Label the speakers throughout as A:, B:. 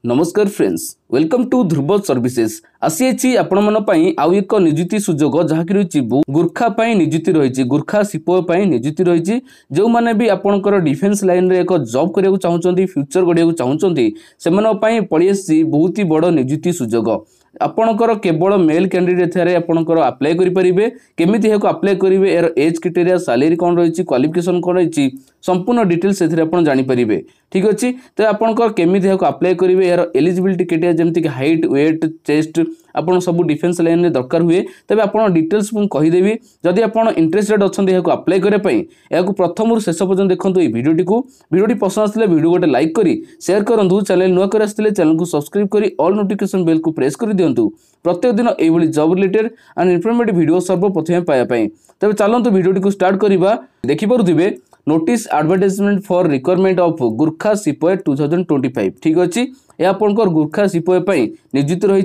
A: नमस्कार friends, welcome to Dhruv services. आसी आपण मन पई आउ एक निजुक्ति सुजोग जहाँकि रही गुर्खा पई निजुक्ति रही गुर्खा सिपाही पई निजुक्ति रही जो माने भी आपनकर डिफेंस लाइन रे एक जॉब करिया चाहूचंती फ्यूचर गड़िया चाहूचंती सेमन पई पड़ी आसी बहुत ही बड़ निजुक्ति सुजोग। आपणकर केवल मेल कैंडिडेट थे आपणकर अप्लाई करेंगे केमी अप्लाई करेंगे यार एज क्राइटेरिया सैलरी कौन रही क्वालिफिकेशन कौन रही संपूर्ण डिटेल्स से जानीपर ठीक अच्छे। तो आपणकर केमी अप्लाई करेंगे यार एलिजिबिलिटी क्राइटेरिया जमीक हाइट वेट चेस्ट आपन सब डिफेंस लाइन में दरकार हुए तेज आप डिटेल्स मुझे कहीदेवी। जदि आप इंटरेस्टेड अच्छा अप्लाई करने या प्रथम शेष पर्यटन देखो ये भिडियोटी पसंद आसले भिडियो गोटे लाइक करी शेयर करूँ। चैनल नुआ कर आसते चैनल को सब्सक्राइब करी ऑल नोटिफिकेशन बेल को प्रेस कर दिंतु प्रत्येक दिन यही job related and informative video सर्वप्रथम पाइबापी। तेज चलते भिडियोटी को स्टार्ट करवा। देखिपे notice advertisement for requirement of Gurkha सिपाही 2025 ठीक अच्छे। यह आपंकर गुर्खा सिपाही नियुक्ति रही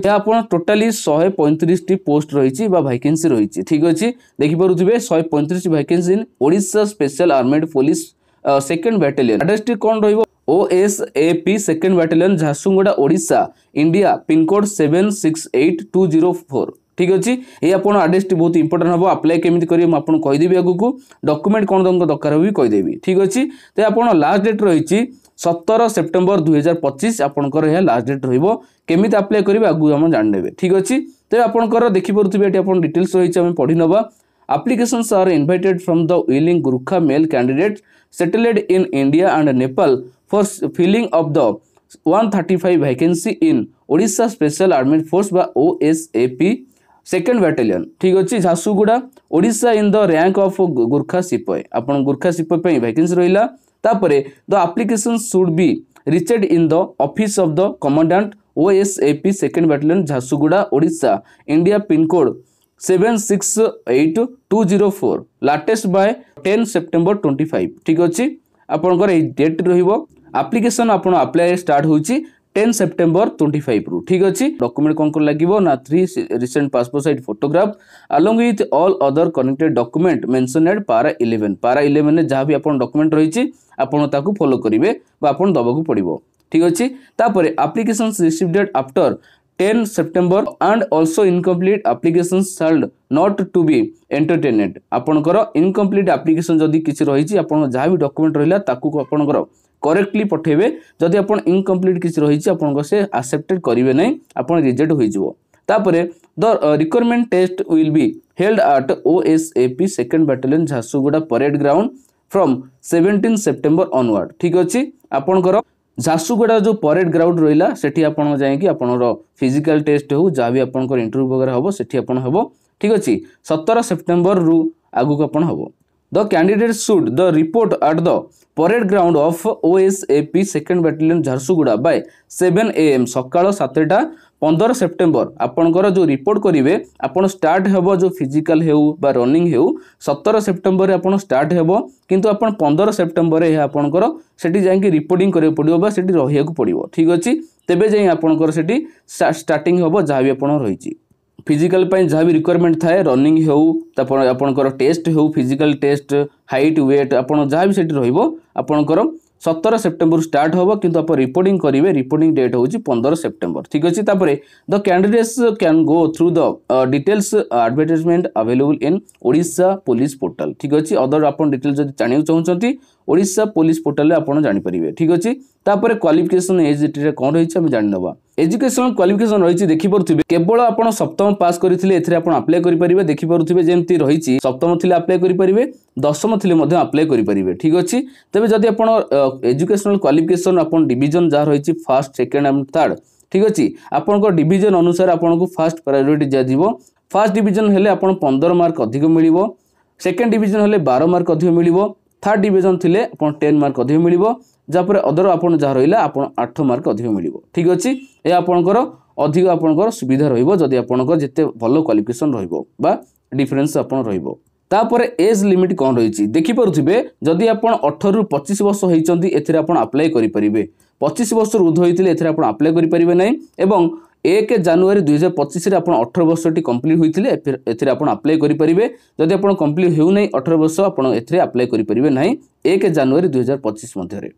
A: टोटाली 135 टी पोस्ट रही वैकेंसी रही ठीक अच्छे। देखिपे 135 vacancy in Odisha special armed police second battalion address कौन रही OSAP second battalion Jharsuguda Odisha India pin code 768204 ठीक अच्छे। ये आप आड्रेस बहुत इंपोर्टेंट हम अप्लाई केमी करेंगे मुझे कहीदेवी आगू डॉक्यूमेंट कौन तुमको दरकार भी कहीदेवी ठीक अच्छे। तो आप लास्ट डेट रही 17 सेप्टेम्बर 2025 आपंकर यह लास्ट डेट रमी अप्लाई करेंगे आगू हम जानने ठीक अच्छे। तो आपंकर देखिपे ये डिटेल्स रही पढ़ी नवा। Applications are invited from the willing Gurkha male candidates settled in India and Nepal for filling of the 135 vacancy in Odisha Special Armed Force by OSAP Second Battalion ठीक अच्छे Jharsuguda Odisha in the rank of Gurkha सिपाही आपन गुर्खा सिपाही vacancy रहिला। तापरे the application should be reached in the office of the commandant OSAP second battalion Jharsuguda Odisha India pin code 768204 latest by 10 September 25 ठीक अच्छे। आपंकर डेट रप्लिकेसन आप अप्लाई स्टार्ट होची 10 सेप्टेम्बर 25 रु ठीक अच्छे। डॉक्यूमेंट कौन कौन लगे ना 3 recent passport size photograph along with all other connected document mentioned पारा 11 ने जहाँ भी आप डॉक्यूमेंट रही आपको फॉलो करेंगे दबाक पड़ो ठीक अच्छे। तापर application received after 10 September and also incomplete application shall not to be entertained आपंकर इनकम्प्लीट एप्लिकेशन जदि किसी रही आप जहाँ भी डॉक्यूमेंट रहा आपंकर करेक्टली पठेबे। जदि आप इनकम्प्लीट किसी रही आप से एक्सेप्टेड करेंगे ना आप रिजेक्ट हो। The requirement test will be held at OSAP second battalion Jharsuguda parade ground from 17 September onward ठीक अच्छे। आपंकर झारसुगुड़ा जो परेड ग्राउंड रहा सेठी आपन जाइए आपनर फिजिकल टेस्ट हो जहाँ भी आपंकर इंटरव्यू वगैरह हम सेठी आपन हम ठीक अच्छे। 17 सेप्टेम्बर रु आगु आपन हम the candidate should the report at the parade ground of OSAP second battalion Jharsuguda by 7 AM सकाळ 7:15 सेप्टेम्बर आपंकर जो रिपोर्ट करेंगे आपन स्टार्ट हेबो जो फिजिकल हेउ बा रनिंग हेउ 17 सेप्टेम्बर आपन स्टार्ट हेबो किंतु आपन 15 सेप्टेम्बर हे आपनकर सेठी जाइए रिपोर्टिंग करियो पड़िबो बा सेठी रहियाकु पड़िबो ठीक अछि। तेबे जाई आपनकर सेठी स्टार्टिंग हेबो जहाँ भी आपन रहिछि फिजिकल जहाँ भी रिक्वायरमेंट थाए रनिंग हेउ आपनकर टेस्ट हेउ फिजिकल टेस्ट हाइट वेट आपन जहाँ भी सेठी रहिबो आपनकर 17 सेप्टेम्बर स्टार्ट होबो किंतु आप रिपोर्टिंग करेंगे रिपोर्टिंग डेट होची 15 सेप्टेम्बर ठीक अच्छे। तापर the candidates can go through the details advertisement available in Odisha police portal ठीक अच्छे। अदर आप डिटेल्स जब जाना चाहते ओडिशा पुलिस पोर्टल आप जानीपर ठीक अच्छे। तापर क्वालिफिकेशन एज कौन रही है जानिनवा। एजुकेशनल क्वालिफिकेशन रही देखिपे केवल आप सप्तम पास करते अप्लाई करेंगे देखिपे जमी रही सप्तम थे अप्लाई करेंगे दशम थे अप्लाई करेंगे ठीक अच्छे। तेज जदि आप एजुकेशनल क्वालिफिकेशन आप डिविजन जहाँ रही फर्स्ट सेकेंड एंड थर्ड ठीक अच्छे आपंकर डिविजन अनुसार आपको फर्स्ट प्रायोरिटी दिया। फर्स्ट डिविजन हेले आप 15 मार्क अधिक मिल सेकेंड डिविजन हेले 12 मार्क अधिक मिल थर्ड डिविजन थे आप 10 मार्क अधिक मिल जहाँपर अदर आप जहाँ रहा आप 8 मार्क अधिक मिल ठीक अच्छे। यह आपंकर अधिक आपंकर सुविधा रही आपंकर जिते भल क्वालिफिकेशन रहा डिफरेन्स आप तापर एज लिमिट कौन रही देखिपे जदि आप 18 रु 25 वर्ष होती अप्लाई करेंगे 25 वर्ष ऊर्ध होते आप अप्लाई करेंगे ना एवं 1 जनवरी 2025 आप 18 वर्ष कंप्लीट होते आप अप्लाई करेंगे। जदि आप कंप्लीट होना 18 वर्ष आप अप्लाई करेंगे ना 1 जनवरी 2025 मध्य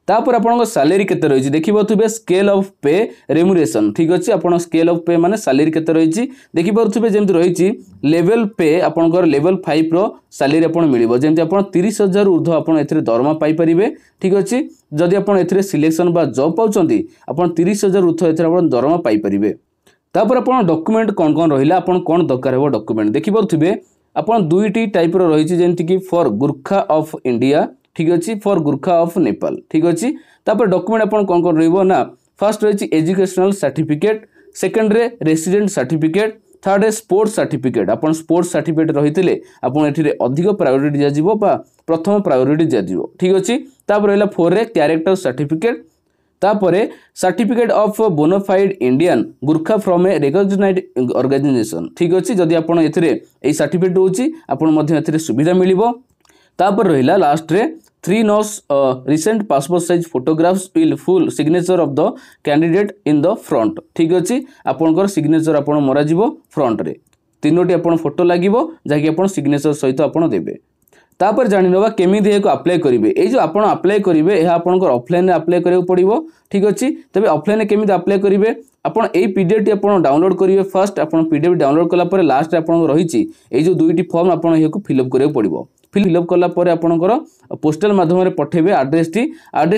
A: तापर आपन सैलरी केते रही देखि पारे स्केल ऑफ पे रेम्युनरेशन ठीक अच्छे आप स्केल ऑफ पे माने सैलरी केते रही देखि पारे जमी रही लेवल पे आपंकर लेवल 5 रो सैलरी आपन मिलिबो जमी आप 30,000 ऊर्ध्व आपन एथिरे दरमा पाई परिबे ठीक अच्छे जदि आपन एथिरे सिलेक्शन बा जॉब पाउचंती आपन 30,000 ऊर्ध्व एथिरे आपन दरमा पाई परिबे। तापर आपन डॉक्यूमेंट कोन कोन रहिला आपन कोन दरकार हेबो डॉक्यूमेंट देखि पारुथिबे आपन दुईटी टाइप रो रहिछि जेंति कि फॉर गुरखा ऑफ इंडिया ठीक अच्छे फॉर गुरखा ऑफ नेपाल ठीक अच्छे तापर डॉक्यूमेंट आपन कोन कोन रहइबो ना फर्स्ट रहिछि एजुकेशनल सर्टिफिकेट सेकंड रे रेसिडेंट सर्टिफिकेट थर्ड रे स्पोर्ट्स सर्टिफिकेट आपन स्पोर्ट्स सर्टिफिकेट रहितिले आपन एथिरे अधिक प्रायोरिटी दिया जिवो बा प्रथम प्रायोरिटी दिया जिवो ठीक अच्छे तापर रहला 4 रे कैरेक्टर सर्टिफिकेट तापरे certificate of bona fide Indian Gurkha from a recognised organisation ठीक अच्छे जदि आपन एथिरे एई सर्टिफिकेट होची आपन मध्ये एथिरे सुविधा मिलिबो। तापर रहिला लास्ट रे 3 notes recent passport size photographs will full signature of the candidate in the front ठीक अच्छे आपनकर सिग्नेचर आपन मरा जिवो फ्रंट रे तीनोटी आपन फोटो लागिवो जाकि आपन सिग्नेचर सहित आपन देबे। तापर जानि नबा केमिति एको अप्लाई करिवे ए जो आपन अप्लाई करिवे एहा आपनकर ऑफलाइन अप्लाई करियो पड़िबो ठीक अछि तबे ऑफलाइन केमिति अप्लाई करिवे आपन एई पीडीएफ टी आपन डाउनलोड करिवे फर्स्ट आपन पीडीएफ डाउनलोड कला परे लास्ट आपन रहिछि ए जो दुईटी फॉर्म आपन हेको फिल अप करियो पड़िबो फिल अप कला परे आपनकर पोस्टल माध्यम रे पठेबे एड्रेस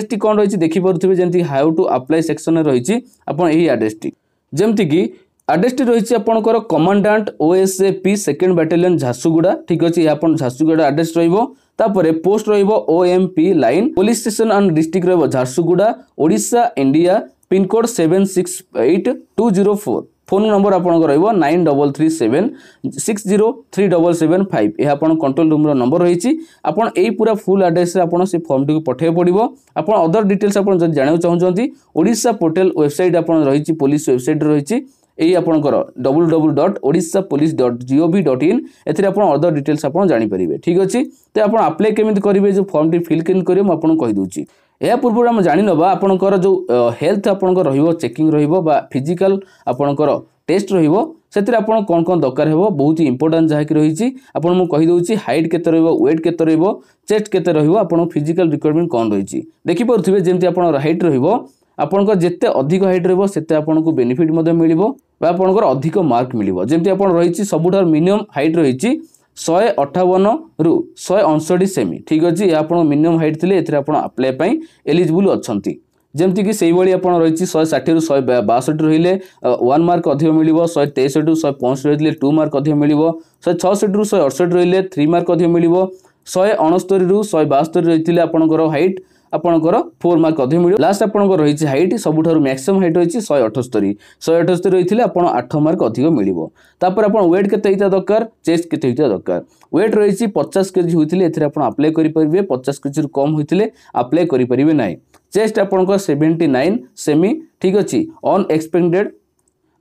A: टी कोन रहिछि देखि परुथिबे जेंति हाउ टू अप्लाई सेक्शन रे रहिछि आपन एही एड्रेस टी जेंति कि एड्रेस टी रही आपंकर commandant OSAP second battalion Jharsuguda ठीक अच्छे आपन झारसुगुड़ा एड्रेस रही post OMP line police station and district रही Jharsuguda Odisha India pin code 768204 phone number आपन रही 9337603775 यह आपन कंट्रोल रूम रो नंबर रही आपन एई पूरा फुल एड्रेस रे आपन से फॉर्म टी पठे पड़िबो आपन अदर डिटेल्स आपन जदि जानियो चाहउछंती ओडिशा पोर्टल वेबसाइट आपन रही पुलिस वेबसाइट रही यही आपंकर www.odishapolice.gov.in एथिरे आपन अदर डिटेल्स आपन जानि परिबे ठीक अछि ते आपन अप्लाई केमिति करिवे जो फॉर्म टी फिल किन करियो म आपन कहि दूची या पूर्व हम जानि नबा आपनकर जो हेल्थ आपनकर रहिबो चेकिंग रहिबो बा फिजिकल आपनकर टेस्ट रहिबो सेतिर आपन कोन कोन दरकार हेबो बहुत ही इंपोर्टेंट जहा कि रहिछि आपन मु कहि दूची हाइट केते रहिबो वेट केते रहिबो चेस्ट केते रहिबो आपन फिजिकल रिक्वायरमेंट कोन रहिछि देखि परथिबे जेंति आपन हाइट रहिबो आपनकर जेते अधिक हाइट रहबो सेते आपनको बेनिफिट मध्ये मिलिबो बा आपनकर अधिक मार्क मिलिबो जेंति आपन रहिछि सबुठार मिनिमम हाइट रहिछि 158 रु 159 सेमी ठीक अछि या आपन मिनिमम हाइट थिले एथिरे आपन अप्लाई पई एलिजिबल अछंती जेमति कि सेही बळी आपन रहिछि 160 रु 162 रहिले 1 मार्क अधिक मिलिबो 163 रु 165 रहिले 2 मार्क अधिक मिलिबो 166 रु 168 रहिले 3 मार्क अधिक मिलिबो 169 रु 172 रहिथिले आपनकर हाइट आपनकर 4 मार्क अधिक मिलिबो लास्ट आपनकर रहिछि हाइट सबुठारु मैक्सिमम हाइट रहिछि 178 रहिथिले आपन 8 मार्क अधिक मिलिबो तापर आपन वेट केते हिता दरकार चेस्ट केते हिता दरकार वेट रहिछि 50 केजी होइथिले एथिरे आपन अप्लाई करि परिबे 50 केजी रु कम होइथिले अप्लाई करि परिबे नै चेस्ट आपनकर 79 सेमी ठीक अछि अनएक्सपेक्टेड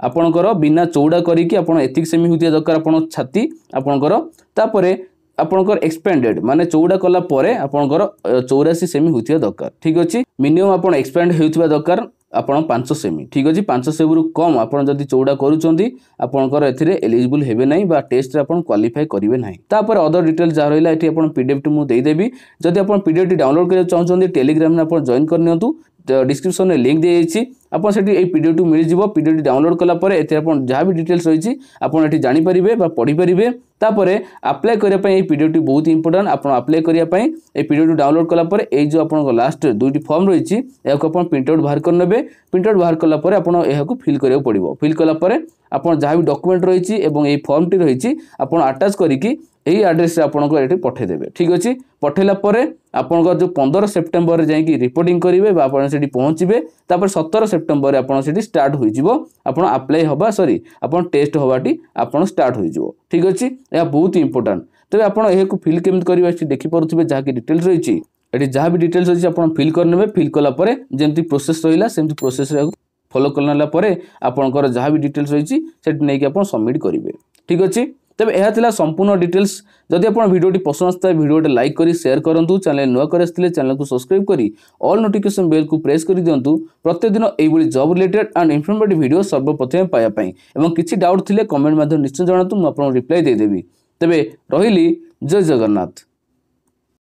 A: आपनकर बिना चौड़ा करी कि आपन एथिक सेमी होइतिया दरकार आपन छाती आपनकर तापरे आपनकर एक्सपेंडेड माने चौड़ा कला परे आपनकर 84 सेमी होइतिया दरकार ठीक अछि मिनिमम आपन एक्सपेंड हेउतिबा दरकार आपन 500 सेमी ठीक अछि 500 सेमी रु कम आपन जदी चौड़ा करूचंती आपनकर एथिरे एलिजिबल हेबे नै बा टेस्ट रे आपन क्वालिफाई करिवे नै तापर अदर डिटेल जा रहइला एठी आपन पीडीएफ टी मु देई देबी जदी आपन पीडीएफ टी डाउनलोड करे चाहउचंती टेलीग्राम ने आपन जॉइन करनियंतु डिस्क्रिप्शन में लिंक दिए जाइए आपन सेठी ए पीडीएफ टी मिल जिवो पीडीएफ टी डाउनलोड कला परे एथे आपन जहां भी डिटेल्स रहिछि आपन एठी जानि परिबे बा पढि परिबे तापरे अप्लाई करिया पई ए पीडीएफ टी बहुत इंपोर्टेंट आपन अप्लाई करिया पई ए पीडीएफ टी डाउनलोड कला परे ए जो आपन लास्ट दुईटी फॉर्म रहिछि एको आपन प्रिंट आउट बाहर कर नेबे प्रिंट आउट बाहर कला परे आपन एहाकु फिल करिया पड़िबो फिल कला परे आपन जहां भी डॉक्यूमेंट रहिछि एवं ए फॉर्म टी रहिछि आपन अटैच करिकि एही एड्रेस से आपन को एठी पठे देबे ठीक अछि पठेला परे आपन को जो 15 सेप्टेम्बर रे जाई कि रिपोर्टिंग करिवे बा आपन सेठी पहुंचीबे तापर 17 सेप्टेम्बर रे आपन सेठी स्टार्ट होई जिवो आपन अप्लाई होबा सॉरी आपन टेस्ट होबाटी आपन स्टार्ट होई जिवो ठीक अछि या बहुत इंपोर्टेंट तबे आपन एहेकु फिल केमत करिवे से देखि परथुबे जहा कि डिटेल्स रहिछि एठी जहा भी डिटेल्स रहिछि आपन फिल करनेबे फिल कला परे जेंति प्रोसेस रहिला सेंति प्रोसेस रे फॉलो करनाला परे आपनकर जहा भी डिटेल्स रहिछि सेठी नै कि आपन सबमिट करिवे ठीक अछि तबे एहा थिला संपूर्ण डिटेल्स जदि आपन वीडियो टी पसंद आस्ता वीडियो टी लाइक करी शेयर करंतु चैनल नुवा करे आस्तिले चैनल को सब्सक्राइब करी ऑल नोटिफिकेशन बेल को प्रेस करी दियंतु प्रत्येक दिन एई बडी job related and informative video सर्वप्रथम पाया पई एवं किछि डाउट थिले कमेंट माध्यम निश्चय जणातु म आपन रिप्लाई दे देबी तबे रहिली जय जगन्नाथ।